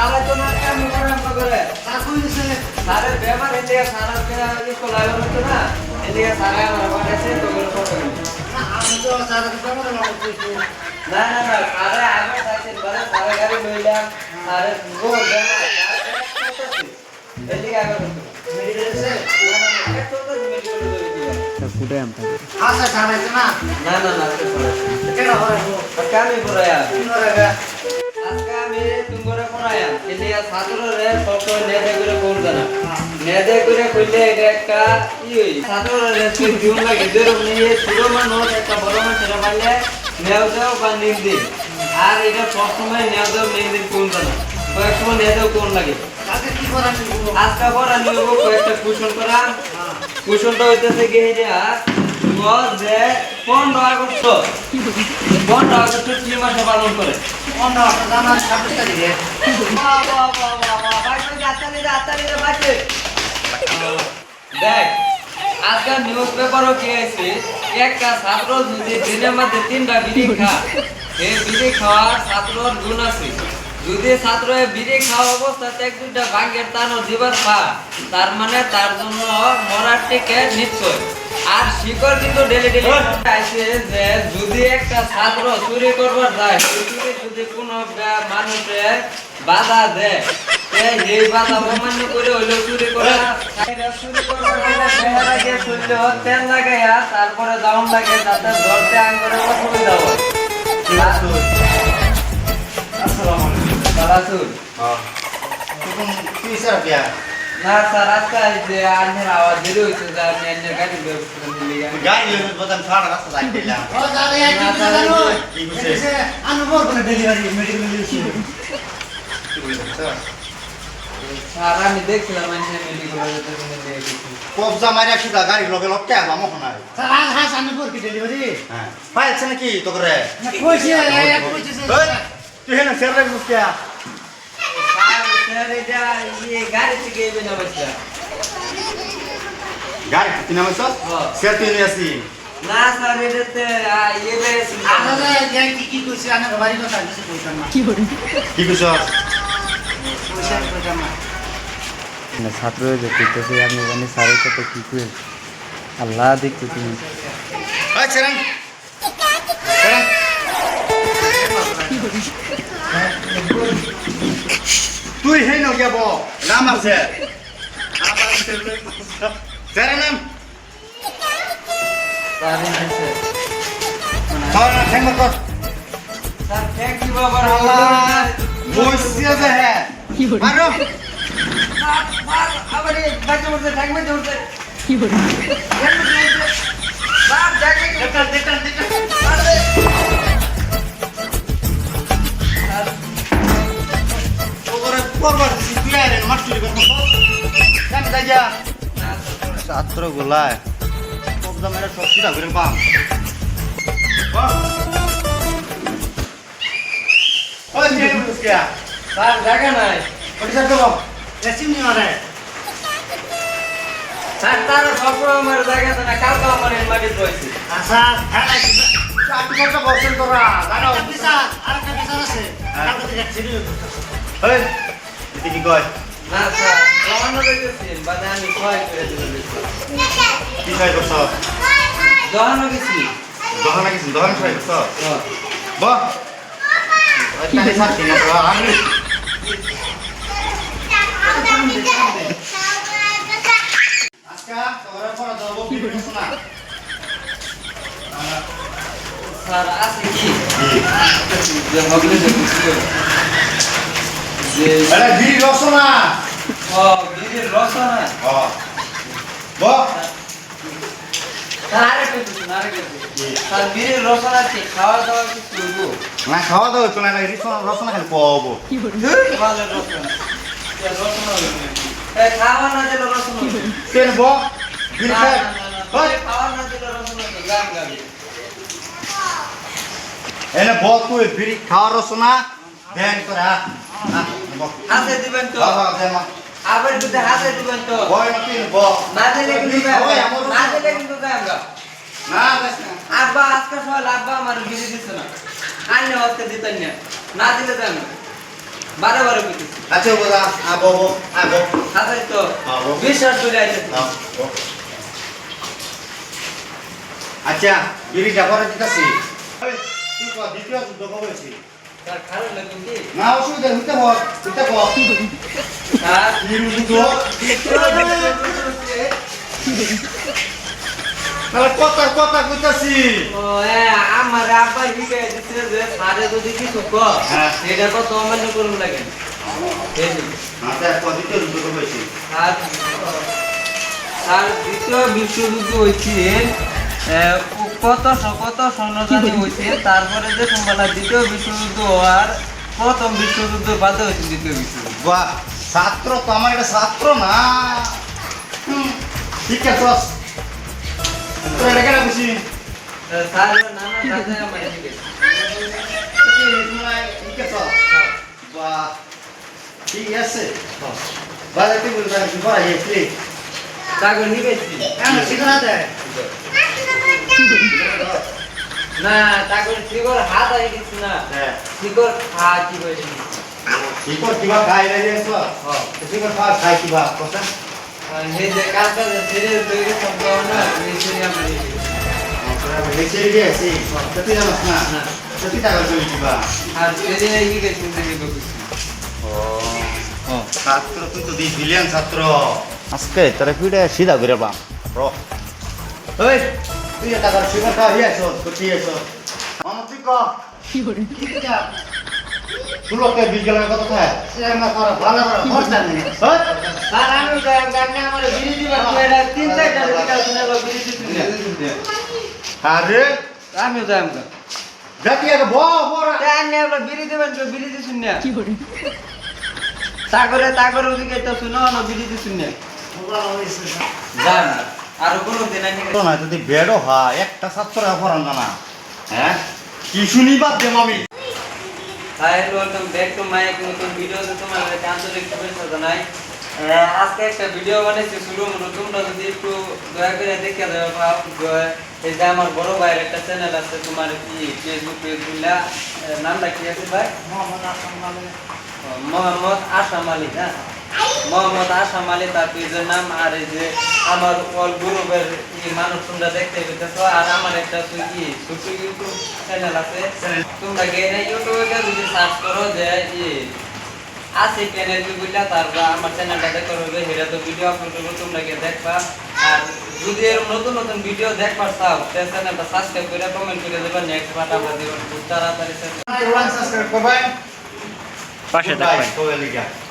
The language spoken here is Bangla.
সারা তো না কাম করে আমরা করে তা কই দিছে সারে বেমার এতে সারা কে ইসকো লাগা হতো না এদিকে সারা আমার বাড়াছে তো করে ফটো না আমি তো সারা বেমার লাগা কইছি না না না সারা আগে যাইছে বলে সারা গাড়ি লইলাম সারে গো বেমার এদিকে আগে মেডিকেল আছে না না একটু তো মেডিকেল লইছি ফুটে আম থাকে আচ্ছা ছাড়াইছে না না না না কেন হরাবো কামি পড়ায়া কি হরাবে আজকে আমি তোমারে পড়ায়া এলিয়া ছাত্ররে ফটো নেদে করে করব না নেদে করে কইলে এটা একটা ই হই ছাত্ররে কি দিউন লাগে যেরকম নিয়ে ছোট মানুষ একটা বড় মানুষের মারলে নেও দাও বা নিম দিন আর এটা সবসময় নেও দাও নিম দিন কোন না কয়েক সময় নেও কোন লাগে আজকে কি করা নিব আজকে করা নিব কয়েকটা কুশন করা কুশনটা হইতেছে কি এটা যে 15 আগস্ট 15 আগস্ট কি মাসে পালন করে 15 আগস্ট জানা 26 তারিখে বাহ বাহ বাহ বাহ ভাই তো আতালি ভাই দেখ আজকাল নিউজ পেপারও কি আছে একটা ছাত্র যদি দিনের মধ্যে 3টা বিড়ি খায় এই বিড়ি খাওয়ার ছাত্রর গুণ আছে যদি ছাত্র বিড়ি খাওয়া অবস্থাতে এক দুইটা ভাঙ্গের টানো জীবন খায় তার মানে তার জন্য মরার টিকেট নিশ্চয় আর শিকড় কিন্তু ডেলি আইছে যে যদি একটা ছাত্র চুরি করবার যায় চুরি যদি কোনো মানুষে বাধা দেয় এই বাধা অমান্য করে হইলেও চুরি করে চুরি করবার চেহারা গিয়ে চললে তেল লাগাইয়া তারপরে দাউন লাগে যাতে ধরতে আঙ্গুরে অসুবিধা হয় আসসালামু আলাইকুম কি স্যার কিয়া না স্যার আজকে যে আন্ধার আওয়াজ দেরি হইছে যে আমি আন্ধার গাড়ি ব্যবস্থা করে দিই গাড়ি লইবে বদাম সারা রাস্তা যাই দিলাম ও দাদা এক কি জানো কি কইছে আনুভব করে ডেলিভারি মেডিকেল লিখছি স্যার আমি দেখছিলাম আন্ধার মেডিকেল যেতে নিয়ে গেছি কবজা মারিয়া সুদা গাড়ি লগে লটকে আমা মহনা স্যার আজ আনুভব কি ডেলিভারি হ্যাঁ পাইছ নাকি তোরে না কইছে এক কইছে তুই হেন সের লাগে মুস্কিয়া স্যার এটা এই গাড়ি থেকে এবে না বাচ্চা গাড়ি তুই নামছ সের তুই নিয়ে আসি না স্যার এটাতে এবে দাদা কি কইছে আনার বাড়ি কথা কিছু কইতাম না কি কইছ কইছে কইতাম না না ছাত্র যে কইতেছে আমি জানি স্যারের সাথে কি কই আল্লাহ দেখতে তুমি ওই চরণ চরণ তুই হেন গেব নাম আছে চরণ নাম স্যার এসে তার ঠেঙ্গ কর স্যার থ্যাংক ইউ বাবা আল্লাহ বসিয়া যে হে মারো আবার বাচ্চা উঠছে ঠ্যাং মেরে উঠছে কি বলে স্যার দেখেন দেখেন তোরে পরবার তুই আরে মাস্টারি করব কেন যাইয়া ছাত্র গোলায় কবজা মেরে সব সিধা করে পাম ওই যে মুস্কিয়া স্যার জায়গা নাই ওটি স্যার দেব রেসিম নি মারে স্যার তার সবসময় আমার জায়গা না কালকে আমার মাটি রয়েছে আচ্ছা হ্যাঁ আপনি কত বলছেন তোরা জানো স্যার আরেকটা বিচার আছে কালকে থেকে ছিড়ি এই এতে কি কয় না স্যার জমানো দিতেছি বাদে আমি কয় করে দিতে কি কয় করছ জমানো গেছি দহন নাকি দহন কয় করছ বাহ ওইখানে সাথে না তো আমি আজকে তোরা পড়া দেব বিপরীত শোনা স্যার আছে কি যে হগলে যে কিছু যে আরে বিড়ি রসনা ও বীরের রসনা ও বাহ স্যার আরেকটু দিন আরেকটু স্যার বীরের রসনা কি খাওয়া দাওয়া কি করবো না খাওয়া দাওয়া তো না রসনা খালি পাবো ভালো রসনা রসনা এ খাওয়া না দিলে রসনা কেন ব বিড়ি খায় ওই খাওয়া না দিলে রসনা গান গাবি এনে ব তুই বিড়ি খাওয়া রসনা দেন করে হাতে দিবেন তো আবার যদি হাতে দিবেন তো বয় না তুই ব না দিলে কিন্তু না দিলে কিন্তু গান গা না দেখ না আব্বা আজকে সকাল আব্বা আমার বিড়ি দিছে না আইনে আজকে দিতেন না না দিলে দেন বারে বারে কইতেছি আচ্ছা বাবা আবো আবো হাতাই তো আবো বিশ্বাস করে আইছে আচ্ছা বিড়িটা পরে দিতেছি তুই কো দ্বিতীয় যুদ্ধ করেছি তার খারাপ লাগে কি না অসুবিধা হইতে বল হইতে বল আর যুদ্ধ তাহলে কথা কথা কইতাছি ও আমার আব্বা দিকে দিছে যে সারে যদি কিছু ক হ্যাঁ। এটা কত অমান্য করুন লাগে এই যে। আচ্ছা দ্বিতীয় যুদ্ধ করেছি আর আর দ্বিতীয় বিশ্বযুদ্ধ হয়েছে কত সৈন্যজাতি হয়েছে তারপরে যে সম্ভাবনা দ্বিতীয় বিশ্বযুদ্ধ হওয়ার প্রথম বিশ্বযুদ্ধ বাদে হয়েছে দ্বিতীয় বিশ্বযুদ্ধ বাহ ছাত্র তো আমার এটা ছাত্র না ঠিক আছে তোর এটা কেন খুশি স্যার নানা দাদা আমার এদিকে ঠিক আছে বাহ ঠিক আছে বাজার কি বলতে কি করা গেছি তাকে নিবেছি আমি শিখরা দেয় না তাকে শিকর হাত আই দিছ না হ্যাঁ শিকর হাত কি করে শিকর কিবা খাই না দিয়েছ হ্যাঁ শিকর খাই কিবা কথা এই যে কাজটা সিরিয়াস তৈরি সম্ভাবনা এই সিরিয়াস লেকচার দিয়েছি তুই জানাস না না তুই টাকা চলে কিবা আর সিরিয়াস কি গেছে দেখি ও ছাত্র তুই তো বিলিয়ন ছাত্র আজকে তোরা পিড়ে সিধা করে বাম র ওই তুই টাকা শিকর খাওয়া হইয়াছ করছি এসো আমার তুই কহ তুলোকে বিজ্ঞানের কথা খায় সে না করা ভালো করে খরচা নেই আর আমি গানে আমার বিড়ি দিবা কইরা তিন চারটা দিকা শুনে বা বিড়ি দিতে আরে আমি যাম গা জাতি আগে বড় তানে আমরা বিড়ি দিবেন তো বিড়ি দিছুন না কি করে তাগরে ওদিকে তো শুনো না বিড়ি দিছুন না যান আর কোন দিন আনি না যদি বেড়ো হয় একটা ছাত্র পড়ান না হ্যাঁ কি শুনি বাদ দে মামি hi welcome back to my এক নতুন ভিডিওতে তোমাদের আন্তরিক শুভেচ্ছা জানাই আজকে একটা ভিডিও বানাইছি শুরু তোমরা যদি একটু দয়া করে দেখে দেবে এই যে আমার বড় ভাইয়ের একটা চ্যানেল আছে তোমার কি ফেসবুক পেজগুলা নামটা কি আছে ভাই মোহাম্মদ আসাম আলী হ্যাঁ মোহাম্মদ আসাম আলী তার পেজের নাম আর এই যে আমার অল গ্রুপের মানুষ তোমরা দেখতে পেতেছো আর আমার একটা কি ছোট ইউটিউব চ্যানেল আছে তোমরা গিয়ে ইউটিউবে যদি সার্চ করো যে আছে চ্যানেল বুঝলা তারপর আমার চ্যানেলটা দেখো সেটা তো ভিডিও আপলোড করবো তোমরা গিয়ে দেখবা আর যদি এরকম নতুন নতুন ভিডিও দেখবার চাও চ্যানেলটা সাবস্ক্রাইব করে কমেন্ট করে দেবা নেক্সট পার্ট আমরা দেব খুব তাড়াতাড়ি সাবস্ক্রাইব করবেন পাশে থাকবেন